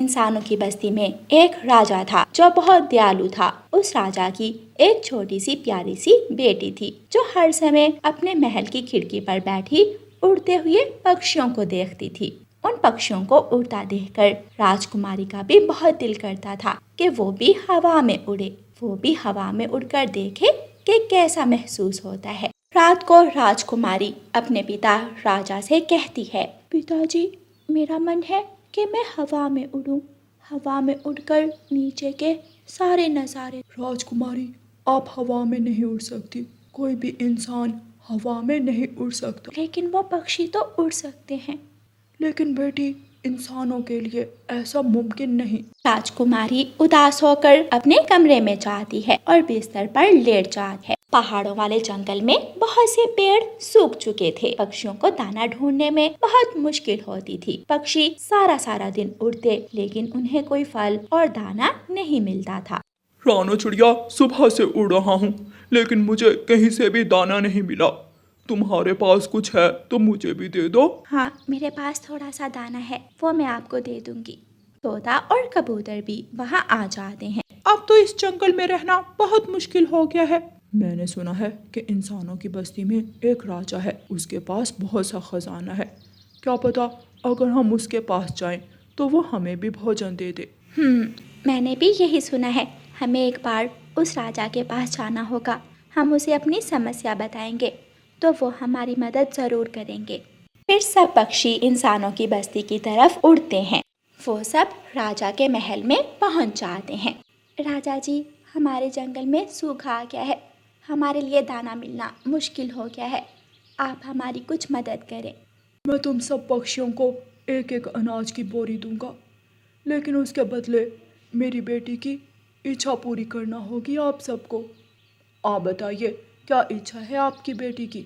इंसानों की बस्ती में एक राजा था जो बहुत दयालु था। उस राजा की एक छोटी सी प्यारी सी बेटी थी जो हर समय अपने महल की खिड़की पर बैठी उड़ते हुए पक्षियों को देखती थी। उन पक्षियों को उड़ता देखकर राजकुमारी का भी बहुत दिल करता था कि वो भी हवा में उड़े, वो भी हवा में उड़कर देखे कि कैसा महसूस होता है। रात को राजकुमारी अपने पिता राजा से कहती है, पिताजी, मेरा मन है कि मैं हवा में उड़ूं, हवा में उड़कर नीचे के सारे नज़ारे। राजकुमारी, आप हवा में नहीं उड़ सकती। कोई भी इंसान हवा में नहीं उड़ सकता। लेकिन वो पक्षी तो उड़ सकते हैं। लेकिन बेटी, इंसानों के लिए ऐसा मुमकिन नहीं। राजकुमारी उदास होकर अपने कमरे में जाती है और बिस्तर पर लेट जाती है। पहाड़ों वाले जंगल में बहुत से पेड़ सूख चुके थे। पक्षियों को दाना ढूंढने में बहुत मुश्किल होती थी। पक्षी सारा सारा दिन उड़ते, लेकिन उन्हें कोई फल और दाना नहीं मिलता था। रानो चिड़िया, सुबह से उड़ रहा हूँ, लेकिन मुझे कहीं से भी दाना नहीं मिला। तुम्हारे पास कुछ है तो मुझे भी दे दो। हाँ, मेरे पास थोड़ा सा दाना है, वो मैं आपको दे दूंगी। तोता और कबूतर भी वहाँ आ जाते हैं। अब तो इस जंगल में रहना बहुत मुश्किल हो गया है। मैंने सुना है कि इंसानों की बस्ती में एक राजा है, उसके पास बहुत सा खजाना है। क्या पता अगर हम उसके पास जाएं तो वो हमें भी भोजन दे दे। मैंने भी यही सुना है। हमें एक बार उस राजा के पास जाना होगा। हम उसे अपनी समस्या बताएंगे तो वो हमारी मदद ज़रूर करेंगे। फिर सब पक्षी इंसानों की बस्ती की तरफ उड़ते हैं। वो सब राजा के महल में पहुंच जाते हैं। राजा जी, हमारे जंगल में सूखा आ गया है, हमारे लिए दाना मिलना मुश्किल हो गया है, आप हमारी कुछ मदद करें। मैं तुम सब पक्षियों को एक एक अनाज की बोरी दूंगा, लेकिन उसके बदले मेरी बेटी की इच्छा पूरी करना होगी आप सबको। आप बताइए, क्या इच्छा है आपकी बेटी की?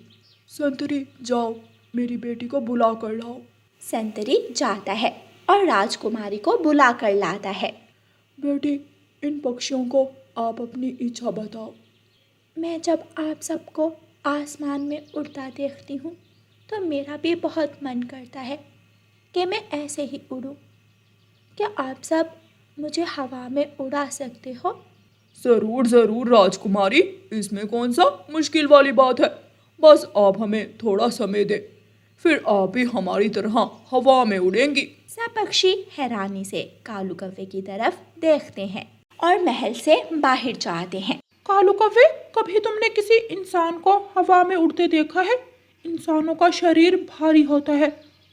संतरी, जाओ मेरी बेटी को बुला कर लाओ। संतरी जाता है और राजकुमारी को बुला कर लाता है। बेटी, इन पक्षियों को आप अपनी इच्छा बताओ। मैं जब आप सबको आसमान में उड़ता देखती हूँ तो मेरा भी बहुत मन करता है कि मैं ऐसे ही उड़ूँ। क्या आप सब मुझे हवा में उड़ा सकते हो? ज़रूर ज़रूर राजकुमारी, इसमें कौन सा मुश्किल वाली बात है। बस आप हमें थोड़ा समय दें, फिर आप भी हमारी तरह हवा में उड़ेंगी। सब पक्षी हैरानी से कालू कौवे की तरफ देखते हैं और महल से बाहर जाते हैं। कालू कौवे, कभी तुमने किसी इंसान को हवा में उड़ते देखा है? इंसानों का शरीर भारी होता है,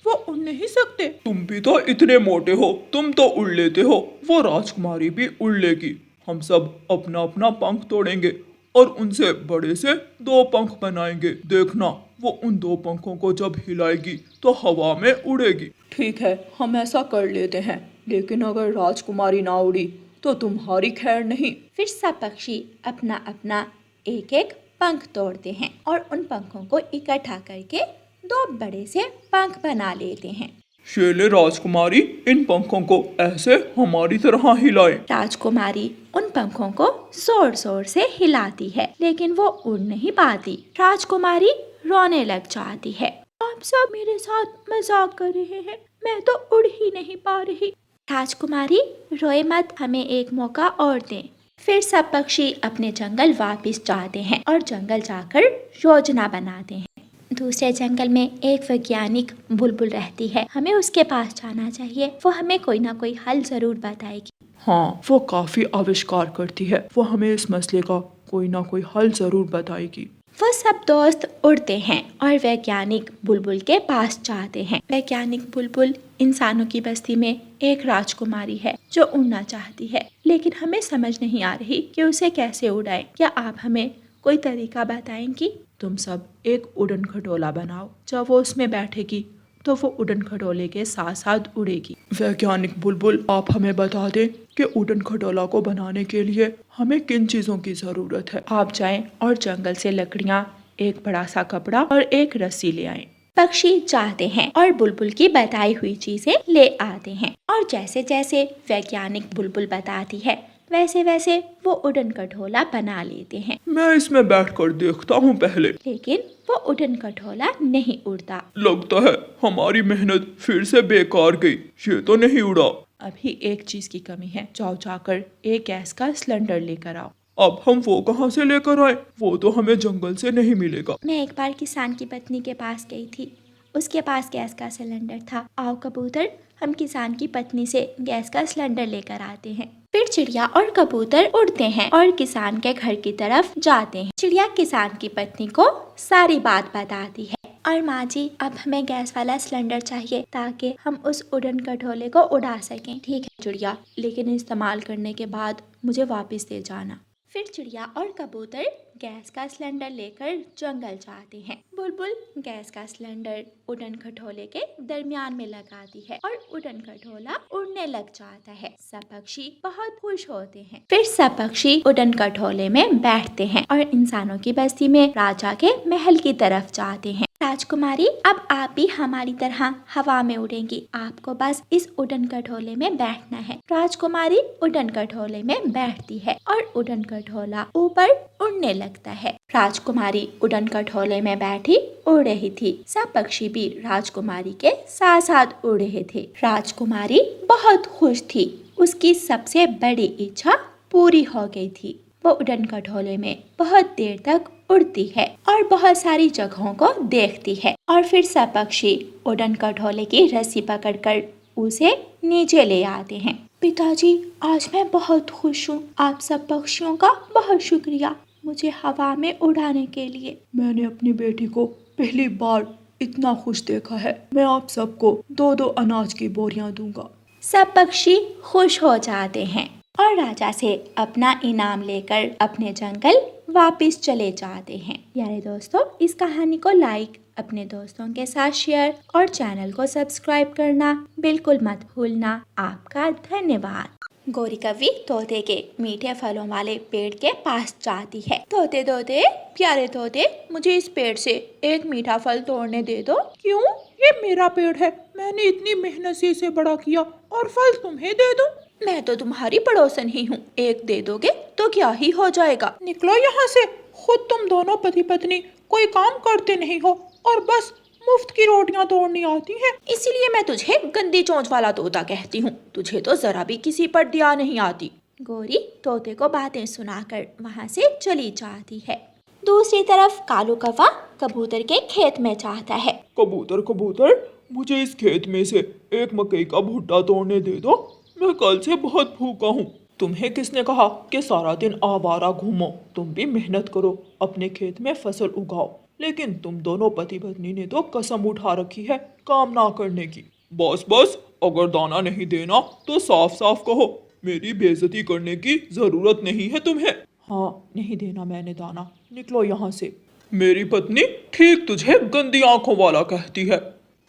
वो उड़ नहीं सकते। तुम भी तो इतने मोटे हो, तुम तो उड़ लेते हो। वो राजकुमारी भी उड़ लेगी। हम सब अपना अपना पंख तोड़ेंगे और उनसे बड़े से 2 पंख बनाएंगे। देखना, वो उन 2 पंखों को जब हिलाएगी तो हवा में उड़ेगी। ठीक है, हम ऐसा कर लेते हैं, लेकिन अगर राजकुमारी ना उड़ी तो तुम्हारी खैर नहीं। फिर सब पक्षी अपना अपना एक एक पंख तोड़ते हैं और उन पंखों को इकट्ठा करके 2 बड़े से पंख बना लेते हैं। शेले राजकुमारी, इन पंखों को ऐसे हमारी तरह हिलाएं। राजकुमारी उन पंखों को जोर जोर से हिलाती है, लेकिन वो उड़ नहीं पाती। राजकुमारी रोने लग जाती है। आप सब मेरे साथ मजाक कर रहे हैं, मैं तो उड़ ही नहीं पा रही। राजकुमारी, रोए मत, हमें एक मौका और दें। फिर सब पक्षी अपने जंगल वापस जाते हैं और जंगल जाकर योजना बनाते हैं। दूसरे जंगल में एक वैज्ञानिक बुलबुल रहती है, हमें उसके पास जाना चाहिए, वो हमें कोई ना कोई हल जरूर बताएगी। हाँ, वो काफी आविष्कार करती है, वो हमें इस मसले का कोई ना कोई हल जरूर बताएगी। वो सब दोस्त उड़ते हैं और वैज्ञानिक बुलबुल के पास जाते हैं। वैज्ञानिक बुलबुल, इंसानों की बस्ती में एक राजकुमारी है जो उड़ना चाहती है, लेकिन हमें समझ नहीं आ रही कि उसे कैसे उड़ाएं। क्या आप हमें कोई तरीका बताएंगी? तुम सब एक उड़न खटोला बनाओ, जब वो उसमें बैठेगी तो वो उड़न खटोले के साथ साथ उड़ेगी। वैज्ञानिक बुलबुल, आप हमें बता दें कि उड़न खटोला को बनाने के लिए हमें किन चीजों की जरूरत है। आप जाएं और जंगल से लकड़ियां, एक बड़ा सा कपड़ा और एक रस्सी ले आएं। पक्षी जाते हैं और बुलबुल की बताई हुई चीजें ले आते हैं और जैसे जैसे वैज्ञानिक बुलबुल बताती है वैसे वैसे वो उड़न खटोला बना लेते हैं। मैं इसमें बैठकर देखता हूँ पहले। लेकिन वो उड़न खटोला नहीं उड़ता। लगता है हमारी मेहनत फिर से बेकार गई, ये तो नहीं उड़ा। अभी एक चीज की कमी है, जाओ जाकर एक गैस का सिलेंडर लेकर आओ। अब हम वो कहाँ से लेकर आए? वो तो हमें जंगल से नहीं मिलेगा। मैं एक बार किसान की पत्नी के पास गई थी, उसके पास गैस का सिलेंडर था। आओ कबूतर, हम किसान की पत्नी से गैस का सिलेंडर लेकर आते हैं। फिर चिड़िया और कबूतर उड़ते हैं और किसान के घर की तरफ जाते हैं। चिड़िया किसान की पत्नी को सारी बात बताती है। और माँ जी, अब हमें गैस वाला सिलेंडर चाहिए ताकि हम उस उड़न खटोले को उड़ा सकें। ठीक है चिड़िया, लेकिन इस्तेमाल करने के बाद मुझे वापस दे जाना। फिर चिड़िया और कबूतर गैस का सिलेंडर लेकर जंगल जाते हैं। बुलबुल गैस का सिलेंडर उड़न खटोले के दरमियान में लगाती है और उड़न खटोला उड़ने लग जाता है। सब पक्षी बहुत खुश होते हैं। फिर सब पक्षी उड़न खटोले में बैठते हैं और इंसानों की बस्ती में राजा के महल की तरफ जाते हैं। राजकुमारी, अब आप भी हमारी तरह हवा में उड़ेंगी। आपको बस इस उड़न खटोले में बैठना है। राजकुमारी उड़न खटोले में बैठती है और उड़न खटोला ऊपर उड़ने लगता है। राजकुमारी उड़न खटोले में बैठी उड़ रही थी। सब पक्षी भी राजकुमारी के साथ साथ उड़ रहे थे। राजकुमारी बहुत खुश थी। उसकी सबसे बड़ी इच्छा पूरी हो गई थी। वो उड़न खटोले में बहुत देर तक उड़ती है और बहुत सारी जगहों को देखती है। और फिर सब पक्षी उड़न खटोले की रस्सी पकड़कर उसे नीचे ले आते हैं। पिताजी, आज मैं बहुत खुश हूँ। आप सब पक्षियों का बहुत शुक्रिया मुझे हवा में उड़ाने के लिए। मैंने अपनी बेटी को पहली बार इतना खुश देखा है। मैं आप सबको 2-2 अनाज की बोरियां दूंगा। सब पक्षी खुश हो जाते हैं और राजा से अपना इनाम लेकर अपने जंगल वापस चले जाते हैं। प्यारे दोस्तों, इस कहानी को लाइक, अपने दोस्तों के साथ शेयर और चैनल को सब्सक्राइब करना बिल्कुल मत भूलना। आपका धन्यवाद। गौरी कवि तोते के मीठे फलों वाले पेड़ के पास जाती है। तोते तोते, प्यारे तोते, मुझे इस पेड़ से एक मीठा फल तोड़ने दे दो। क्यों? ये मेरा पेड़ है। मैंने इतनी मेहनत से इसे बड़ा किया और फल तुम्हें दे दूं? मैं तो तुम्हारी पड़ोसन ही हूँ, एक दे दोगे तो क्या ही हो जाएगा। निकलो यहाँ से। खुद तुम दोनों पति पत्नी कोई काम करते नहीं हो और बस मुफ्त की रोटियां तोड़नी आती हैं। इसीलिए मैं तुझे गंदी चोंच वाला तोता कहती हूँ। तुझे तो जरा भी किसी पर दया नहीं आती। गौरी तोते को बातें सुनाकर वहाँ से चली जाती है। दूसरी तरफ कालू कौवा कबूतर के खेत में जाता है। कबूतर कबूतर, मुझे इस खेत में से एक मकई का भुट्टा तोड़ने दे दो। मैं कल से बहुत भूखा हूँ। तुम्हें किसने कहा कि सारा दिन आवारा घूमो? तुम भी मेहनत करो, अपने खेत में फसल उगाओ। लेकिन तुम दोनों पति पत्नी ने तो कसम उठा रखी है काम ना करने की। बस बस, अगर दाना नहीं देना तो साफ साफ कहो। मेरी बेइज्जती करने की जरूरत नहीं है तुम्हें। हाँ, नहीं देना मैंने दाना। निकलो यहाँ से। मेरी पत्नी ठीक तुझे गंदी आंखों वाला कहती है।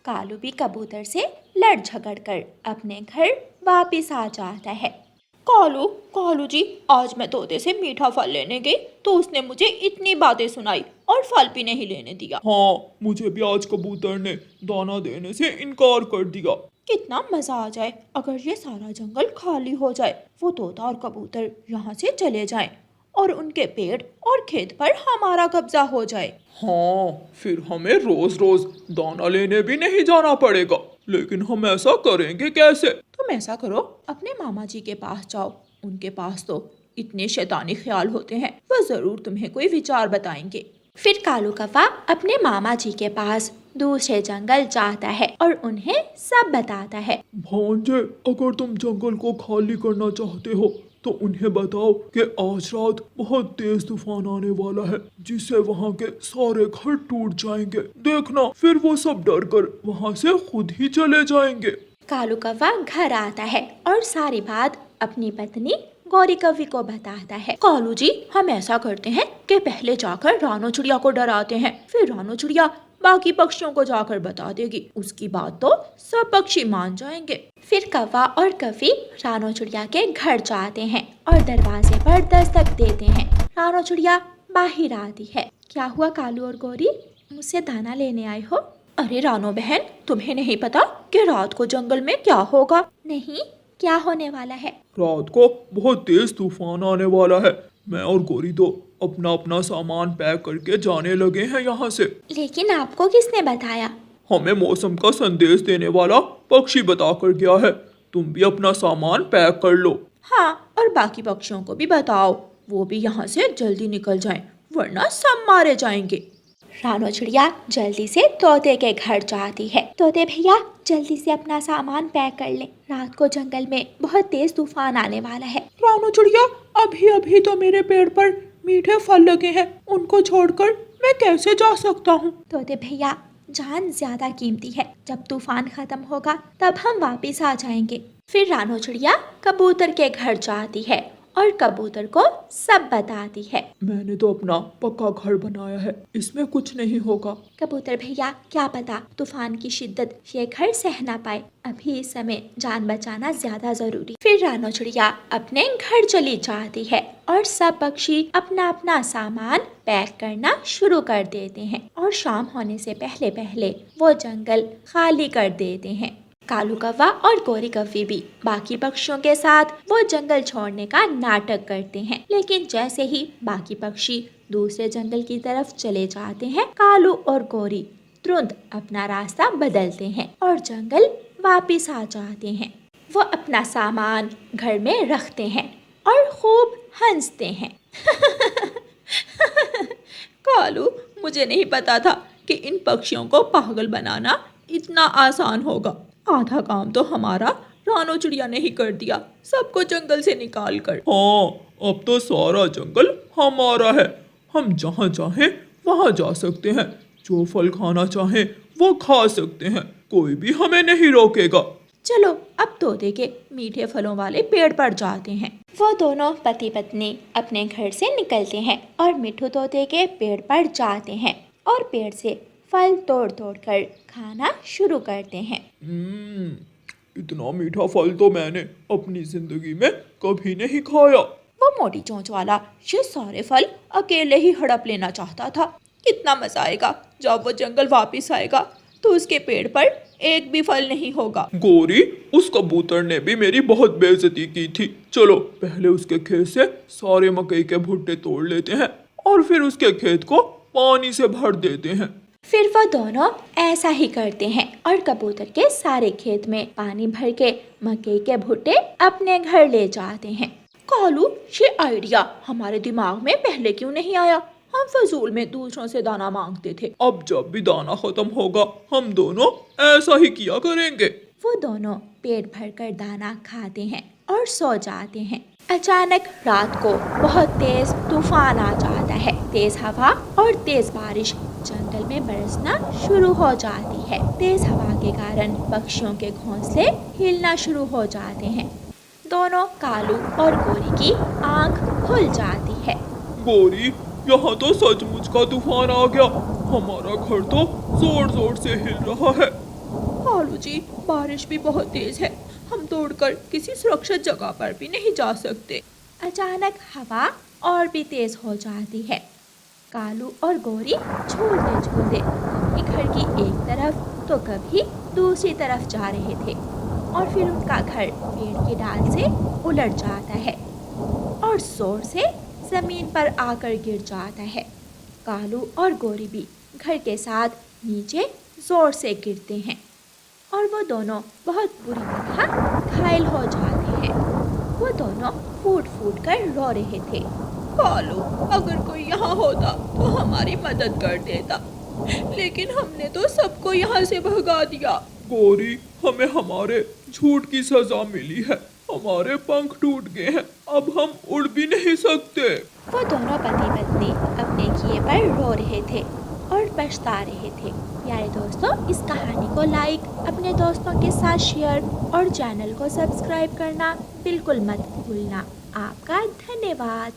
कालू भी कबूतर से लड़ झगड़ कर अपने घर वापिस आ जाता है। कालू, कालू जी, आज मैं तोते से मीठा फल लेने गई तो उसने मुझे इतनी बातें सुनाई और फल भी नहीं लेने दिया। हाँ, मुझे भी आज कबूतर ने दाना देने से इनकार कर दिया। कितना मजा आ जाए अगर ये सारा जंगल खाली हो जाए, वो तोता और कबूतर यहाँ से चले जाएं और उनके पेड़ और खेत पर हमारा कब्जा हो जाए। हाँ, फिर हमें रोज रोज दाना लेने भी नहीं जाना पड़ेगा। लेकिन हम ऐसा करेंगे कैसे? तुम ऐसा करो, अपने मामा जी के पास जाओ। उनके पास तो इतने शैतानी ख्याल होते हैं, वो जरूर तुम्हें कोई विचार बताएंगे। फिर कालू कौवा अपने मामा जी के पास दूसरे जंगल जाता है और उन्हें सब बताता है। भांजे, अगर तुम जंगल को खाली करना चाहते हो तो उन्हें बताओ कि आज रात बहुत तेज तूफान आने वाला है, जिससे वहाँ के सारे घर टूट जाएंगे। देखना, फिर वो सब डर कर वहाँ से खुद ही चले जाएंगे। कालू कौवा घर आता है और सारी बात अपनी पत्नी गौरी कवि को बताता है। कालू जी, हम ऐसा करते हैं कि पहले जाकर रानो चिड़िया को डराते हैं, फिर रानो चिड़िया बाकी पक्षियों को जाकर बता देगी। उसकी बात तो सब पक्षी मान जाएंगे। फिर कौवा और कवि रानो चिड़िया के घर जाते हैं और दरवाजे पर दस्तक देते हैं। रानो चिड़िया बाहर आती है। क्या हुआ कालू और गौरी, मुझसे दाना लेने आए हो? अरे रानो बहन, तुम्हें नहीं पता कि रात को जंगल में क्या होगा? नहीं, क्या होने वाला है? रात को बहुत तेज तूफान आने वाला है। मैं और गौरी तो अपना अपना सामान पैक करके जाने लगे हैं यहाँ से। लेकिन आपको किसने बताया? हमें मौसम का संदेश देने वाला पक्षी बता कर गया है। तुम भी अपना सामान पैक कर लो। हाँ, और बाकी पक्षियों को भी बताओ, वो भी यहाँ से जल्दी निकल जाएं, वरना सब मारे जाएंगे। रानो चिड़िया जल्दी से तोते के घर जाती है। तोते भैया जल्दी से अपना सामान पैक कर लें, रात को जंगल में बहुत तेज तूफान आने वाला है। रानो चिड़िया, अभी अभी तो मेरे पेड़ पर मीठे फल लगे हैं, उनको छोड़कर मैं कैसे जा सकता हूँ? तोते भैया जान ज्यादा कीमती है, जब तूफान खत्म होगा तब हम वापिस आ जाएंगे। फिर रानो चिड़िया कबूतर के घर जाती है और कबूतर को सब बताती है। मैंने तो अपना पक्का घर बनाया है, इसमें कुछ नहीं होगा। कबूतर भैया क्या पता तूफान की शिद्दत ये घर सह ना पाए, अभी इस समय जान बचाना ज्यादा जरूरी। फिर रानो चिड़िया अपने घर चली जाती है और सब पक्षी अपना अपना सामान पैक करना शुरू कर देते हैं और शाम होने से पहले पहले वो जंगल खाली कर देते हैं। कालू कौवा और गोरी कौवी भी बाकी पक्षियों के साथ वो जंगल छोड़ने का नाटक करते हैं, लेकिन जैसे ही बाकी पक्षी दूसरे जंगल की तरफ चले जाते हैं, कालू और गोरी तुरंत अपना रास्ता बदलते हैं और जंगल वापिस आ जाते हैं। वो अपना सामान घर में रखते हैं और खूब हंसते हैं। कालू, मुझे नहीं पता था कि इन पक्षियों को पागल बनाना इतना आसान होगा। आधा काम तो हमारा रानो चिड़िया ने ही कर दिया, सबको जंगल से निकाल कर। हाँ, अब तो सारा जंगल हमारा है, हम जहाँ चाहें वहाँ जा सकते हैं, जो फल खाना चाहें वो खा सकते हैं, कोई भी हमें नहीं रोकेगा। चलो अब तोते के मीठे फलों वाले पेड़ पर जाते हैं। वो दोनों पति पत्नी अपने घर से निकलते हैं और मिठू तोते के पेड़ पर जाते हैं और पेड़ से फल तोड़ तोड़ कर खाना शुरू करते हैं। इतना मीठा फल तो मैंने अपनी जिंदगी में कभी नहीं खाया। वो मोटी चोंच वाला ये सारे फल अकेले ही हड़प लेना चाहता था। कितना मजा आएगा जब वो जंगल वापिस आएगा तो उसके पेड़ पर एक भी फल नहीं होगा। गोरी, उस कबूतर ने भी मेरी बहुत बेइज्जती की थी। चलो पहले उसके खेत से सारे मकई के भुट्टे तोड़ लेते हैं और फिर उसके खेत को पानी से भर देते हैं। फिर वो दोनों ऐसा ही करते हैं और कबूतर के सारे खेत में पानी भर के मकई के भुट्टे अपने घर ले जाते हैं। कालू, ये आइडिया हमारे दिमाग में पहले क्यों नहीं आया? हम फजूल में दूसरों से दाना मांगते थे। अब जब भी दाना खत्म होगा हम दोनों ऐसा ही किया करेंगे। वो दोनों पेट भर कर दाना खाते हैं और सो जाते हैं। अचानक रात को बहुत तेज तूफान आ जाता है। तेज हवा और तेज बारिश जंगल में बरसना शुरू हो जाती है। तेज हवा के कारण पक्षियों के घोंसले हिलना शुरू हो जाते हैं। दोनों कालू और गोरी की आंख खुल जाती है। गोरी, यहाँ तो सचमुच का तूफान आ गया, हमारा घर तो जोर जोर से हिल रहा है। कालू जी, बारिश भी बहुत तेज है, हम दौड़कर किसी सुरक्षित जगह पर भी नहीं जा सकते। अचानक हवा और भी तेज हो जाती है। कालू और गोरी झूलते झूलते कभी घर की एक तरफ तो कभी दूसरी तरफ जा रहे थे और फिर उनका घर पेड़ की डाल से उलट जाता है और जोर से जमीन पर आकर गिर जाता है। कालू और गोरी भी घर के साथ नीचे जोर से गिरते हैं और वो दोनों बहुत बुरी तरह घायल हो जाते हैं। वो दोनों फूट फूट कर रो रहे थे। कालू, अगर कोई यहाँ होता तो हमारी मदद कर देता, लेकिन हमने तो सबको यहाँ से भगा दिया। गोरी, हमें हमारे झूठ की सजा मिली है, हमारे पंख टूट गए हैं, अब हम उड़ भी नहीं सकते। वो दोनों पति पत्नी अपने किए पर रो रहे थे और पछता रहे थे। प्यारे दोस्तों, इस कहानी को लाइक, अपने दोस्तों के साथ शेयर और चैनल को सब्सक्राइब करना बिल्कुल मत भूलना। आपका धन्यवाद।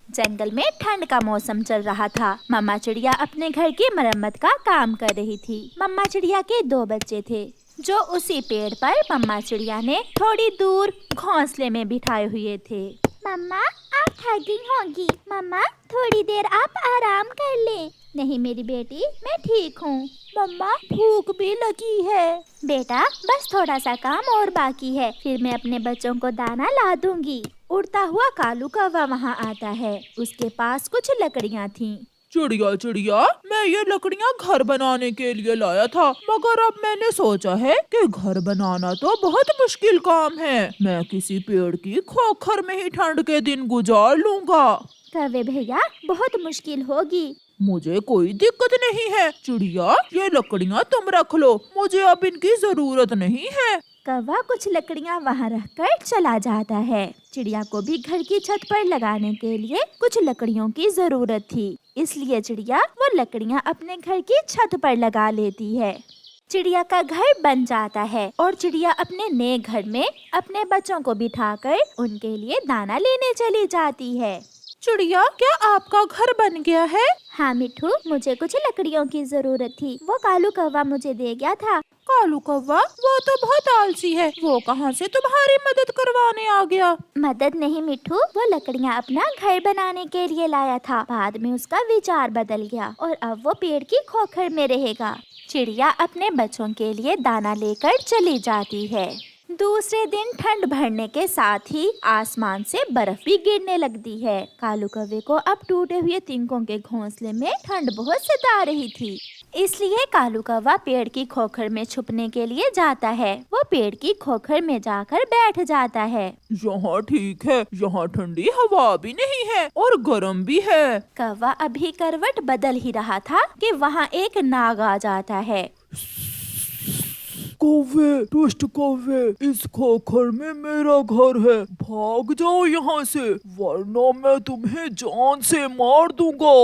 जंगल में ठंड का मौसम चल रहा था। मम्मा चिड़िया अपने घर की मरम्मत का काम कर रही थी। मम्मा चिड़िया के 2 बच्चे थे जो उसी पेड़ पर मम्मा चिड़िया ने थोड़ी दूर घोंसले में बिठाए हुए थे। मम्मा, आप थक गई होंगी। मम्मा, थोड़ी देर आप आराम कर लें। नहीं मेरी बेटी, मैं ठीक हूँ। मम्मा, भूख भी लगी है। बेटा, बस थोड़ा सा काम और बाकी है, फिर मैं अपने बच्चों को दाना ला दूंगी। उड़ता हुआ कालू कौवा वहाँ आता है। उसके पास कुछ लकड़ियाँ थीं। चिड़िया चिड़िया, मैं ये लकड़ियाँ घर बनाने के लिए लाया था, मगर अब मैंने सोचा है कि घर बनाना तो बहुत मुश्किल काम है। मैं किसी पेड़ की खोखर में ही ठंड के दिन गुजार लूंगा। कौवे भैया बहुत मुश्किल होगी। मुझे कोई दिक्कत नहीं है चिड़िया, ये लकड़ियाँ तुम रख लो, मुझे अब इनकी जरूरत नहीं है। कौवा कुछ लकड़ियाँ वहाँ रखकर चला जाता है। चिड़िया को भी घर की छत पर लगाने के लिए कुछ लकड़ियों की जरूरत थी, इसलिए चिड़िया वो लकड़ियाँ अपने घर की छत पर लगा लेती है। चिड़िया का घर बन जाता है और चिड़िया अपने नए घर में अपने बच्चों को बिठाकर उनके लिए दाना लेने चली जाती है। चिड़िया, क्या आपका घर बन गया है? हाँ मिठू, मुझे कुछ लकड़ियों की जरूरत थी, वो कालू कौवा मुझे दे गया था। कालू कौवा? वो तो बहुत आलसी है, वो कहाँ से तुम्हारी मदद करवाने आ गया? मदद नहीं मिठू, वो लकड़ियाँ अपना घर बनाने के लिए लाया था। बाद में उसका विचार बदल गया और अब वो पेड़ की खोखर में रहेगा। चिड़िया अपने बच्चों के लिए दाना लेकर चली जाती है। दूसरे दिन ठंड बढ़ने के साथ ही आसमान से बर्फ भी गिरने लगती है। कालू कौवे को अब टूटे हुए तिनकों के घोंसले में ठंड बहुत सता रही थी, इसलिए कालू कौवा पेड़ की खोखर में छुपने के लिए जाता है। वो पेड़ की खोखर में जाकर बैठ जाता है। यहाँ ठीक है, यहाँ ठंडी हवा भी नहीं है और गर्म भी है। कौवा अभी करवट बदल ही रहा था कि वहाँ एक नाग आ जाता है। कौवे, दुष्ट कौवे, इस खोखर में मेरा घर है, भाग जाओ यहाँ से, वरना मैं तुम्हें जान से मार दूंगा।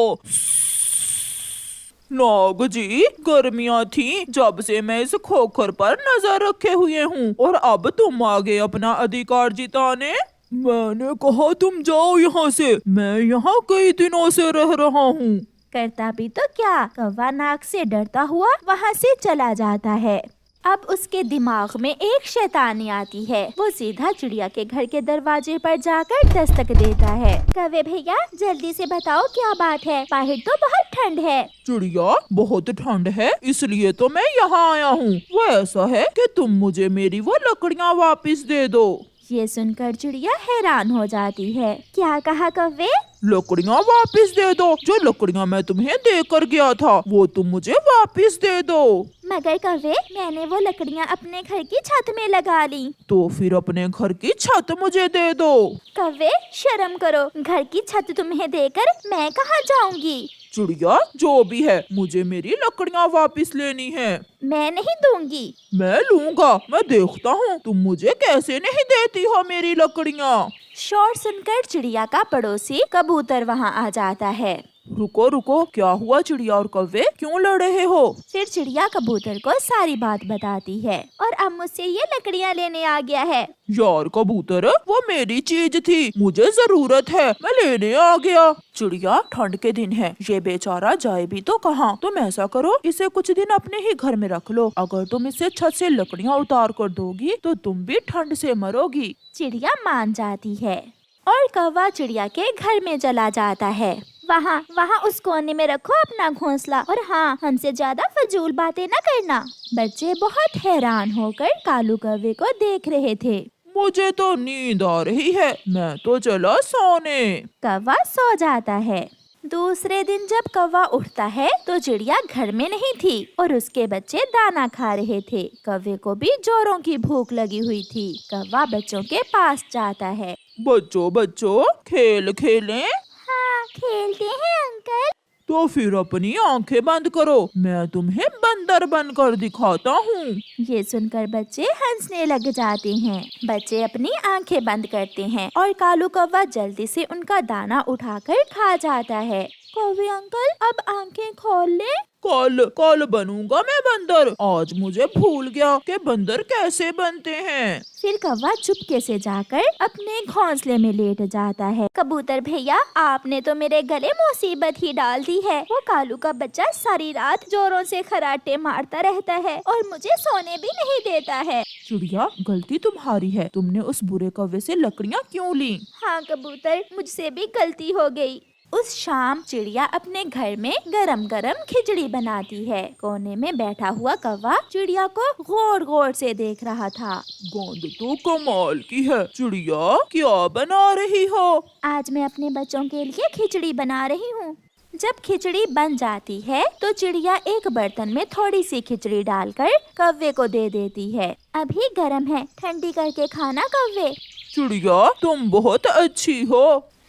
नाग जी, गर्मियाँ थी जब से मैं इस खोखर पर नजर रखे हुए हूँ और अब तुम आगे अपना अधिकार जिताने। मैंने कहा तुम जाओ यहाँ से, मैं यहाँ कई दिनों से रह रहा हूँ। करता भी तो क्या, कौवा नाग से डरता हुआ वहाँ से चला जाता है। अब उसके दिमाग में एक शैतानी आती है। वो सीधा चिड़िया के घर के दरवाजे पर जाकर दस्तक देता है। कौवे भैया, जल्दी से बताओ क्या बात है, बाहर तो बहुत ठंड है। चिड़िया, बहुत ठंड है इसलिए तो मैं यहाँ आया हूँ। वो ऐसा है कि तुम मुझे मेरी वो लकड़ियाँ वापस दे दो। ये सुनकर चिड़िया हैरान हो जाती है। क्या कहा कौवे? लकड़ियाँ वापस दे दो, जो लकड़ियाँ मैं तुम्हें देकर गया था वो तुम मुझे वापस दे दो। मगर कौवे, मैंने वो लकड़ियाँ अपने घर की छत में लगा ली। तो फिर अपने घर की छत मुझे दे दो। कौवे, शर्म करो, घर की छत तुम्हें देकर मैं कहाँ जाऊंगी। चिड़िया, जो भी है मुझे मेरी लकड़ियाँ वापस लेनी है। मैं नहीं दूंगी। मैं लूँगा, मैं देखता हूँ तुम मुझे कैसे नहीं देती हो मेरी लकड़ियाँ। शोर सुनकर चिड़िया का पड़ोसी कबूतर वहाँ आ जाता है। रुको रुको, क्या हुआ चिड़िया और कौवे, क्यों लड़ रहे हो? फिर चिड़िया कबूतर को सारी बात बताती है और अब मुझसे ये लकड़ियाँ लेने आ गया है। यार कबूतर, वो मेरी चीज थी, मुझे जरूरत है, मैं लेने आ गया। चिड़िया, ठंड के दिन है, ये बेचारा जाए भी तो कहाँ। तुम ऐसा करो, इसे कुछ दिन अपने ही घर में रख लो। अगर तुम इसे छत से लकड़ियाँ उतार कर दोगी तो तुम भी ठंड से मरोगी। चिड़िया मान जाती है और कौवा चिड़िया के घर में चला जाता है। वहाँ उस कोने में रखो अपना घोंसला, और हाँ, हमसे ज्यादा फजूल बातें न करना। बच्चे बहुत हैरान होकर कालू कौवे को देख रहे थे। मुझे तो नींद आ रही है, मैं तो चला सोने। कौवा सो जाता है। दूसरे दिन जब कौवा उठता है तो चिड़िया घर में नहीं थी और उसके बच्चे दाना खा रहे थे। कौवे को भी जोरों की भूख लगी हुई थी। कौवा बच्चों के पास जाता है। बच्चों बच्चों, खेल खेलें? हाँ, खेलते हैं अंकल। तो फिर अपनी आंखें बंद करो, मैं तुम्हें बंदर बनकर दिखाता हूँ। ये सुनकर बच्चे हंसने लग जाते हैं। बच्चे अपनी आंखें बंद करते हैं और कालू कौवा जल्दी से उनका दाना उठाकर खा जाता है। कौवे अंकल, अब आंखें खोल ले। कल बनूंगा मैं बंदर, आज मुझे भूल गया कि बंदर कैसे बनते हैं। फिर कौवा चुपके से जाकर अपने घोंसले में लेट जाता है। कबूतर भैया, आपने तो मेरे गले मुसीबत ही डाल दी है। वो कालू का बच्चा सारी रात जोरों से खराटे मारता रहता है और मुझे सोने भी नहीं देता है। चिड़िया, गलती तुम्हारी है, तुमने उस बुरे कौवे से लकड़ियाँ क्यों ली? हाँ कबूतर, मुझसे भी गलती हो गई। उस शाम चिड़िया अपने घर में गरम गरम खिचड़ी बनाती है। कोने में बैठा हुआ कौवा चिड़िया को गौर गौर से देख रहा था। गंध तो कमाल की है। चिड़िया, क्या बना रही हो? आज मैं अपने बच्चों के लिए खिचड़ी बना रही हूँ। जब खिचड़ी बन जाती है तो चिड़िया एक बर्तन में थोड़ी सी खिचड़ी डालकर कौवे को दे देती है। अभी गर्म है, ठंडी करके खाना कौवे। चिड़िया तुम बहुत अच्छी हो।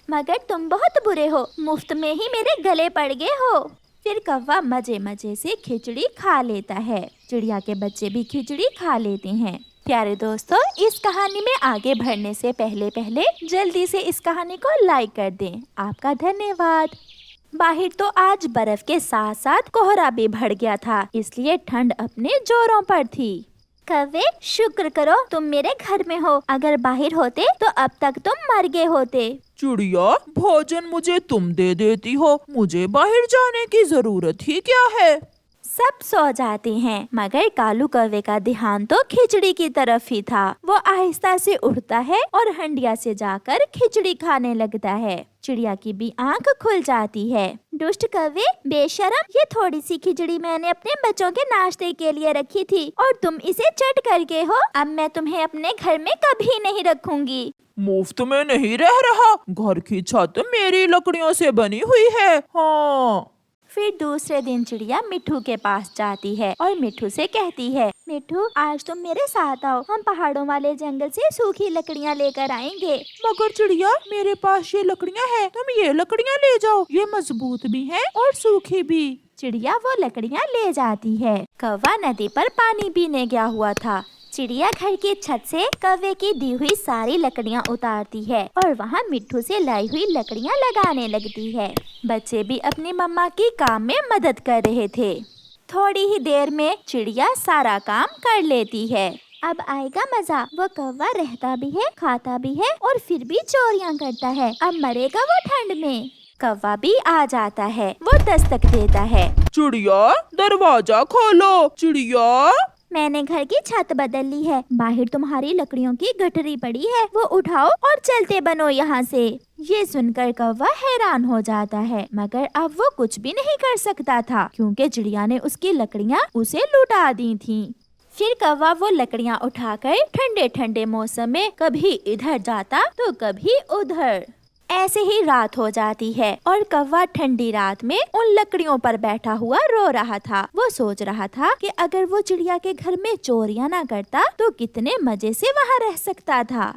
मगर तुम बहुत बुरे हो, मुफ्त में ही मेरे गले पड़ गए हो। फिर कौवा मजे मजे से खिचड़ी खा लेता है। चिड़िया के बच्चे भी खिचड़ी खा लेते हैं। प्यारे दोस्तों, इस कहानी में आगे बढ़ने से पहले जल्दी से इस कहानी को लाइक कर दें। आपका धन्यवाद। बाहर तो आज बर्फ के साथ साथ कोहरा भी बढ़ गया था, इसलिए ठंड अपने जोरों पर थी। कौवे, शुक्र करो तुम मेरे घर में हो, अगर बाहर होते तो अब तक तुम मर गए होते। चिड़िया, भोजन मुझे तुम दे देती हो, मुझे बाहर जाने की जरूरत ही क्या है। सब सो जाते हैं, मगर कालू कौवे का ध्यान तो खिचड़ी की तरफ ही था। वो आहिस्ता से उठता है और हंडिया से जाकर खिचड़ी खाने लगता है। चिड़िया की भी आंख खुल जाती है। दुष्ट कौवे, बेशरम, ये थोड़ी सी खिचड़ी मैंने अपने बच्चों के नाश्ते के लिए रखी थी और तुम इसे चट करके हो। अब मैं तुम्हें अपने घर में कभी नहीं रखूंगी। मुफ्त में नहीं रह रहा, घर की छत मेरी लकड़ियों से बनी हुई है। हाँ। फिर दूसरे दिन चिड़िया मिट्ठू के पास जाती है और मिट्ठू से कहती है, मिट्ठू, आज तुम मेरे साथ आओ, हम पहाड़ों वाले जंगल से सूखी लकड़ियाँ लेकर आएंगे। मगर चिड़िया, मेरे पास ये लकड़ियाँ हैं, तुम ये लकड़ियाँ ले जाओ, ये मजबूत भी हैं और सूखी भी। चिड़िया वो लकड़ियाँ ले जाती है। कौवा नदी पर पानी पीने गया हुआ था। चिड़िया घर की छत से कौवे की दी हुई सारी लकड़ियाँ उतारती है और वहाँ मिट्ठू से लाई हुई लकड़ियाँ लगाने लगती है। बच्चे भी अपनी मम्मा की काम में मदद कर रहे थे। थोड़ी ही देर में चिड़िया सारा काम कर लेती है। अब आएगा मजा। वो कौवा रहता भी है, खाता भी है और फिर भी चोरियाँ करता है। अब मरेगा वो ठंड में। कौवा भी आ जाता है। वो दस्तक देता है। चिड़िया, दरवाजा खोलो। चिड़िया, मैंने घर की छत बदल ली है, बाहर तुम्हारी लकड़ियों की गठरी पड़ी है, वो उठाओ और चलते बनो यहाँ से। ये सुनकर कौवा हैरान हो जाता है, मगर अब वो कुछ भी नहीं कर सकता था क्योंकि चिड़िया ने उसकी लकड़ियाँ उसे लुटा दी थीं। फिर कौवा वो लकड़ियाँ उठाकर ठंडे ठंडे मौसम में कभी इधर जाता तो कभी उधर। ऐसे ही रात हो जाती है और कौवा ठंडी रात में उन लकड़ियों पर बैठा हुआ रो रहा था। वो सोच रहा था कि अगर वो चिड़िया के घर में चोरियां ना करता तो कितने मजे से वहाँ रह सकता था।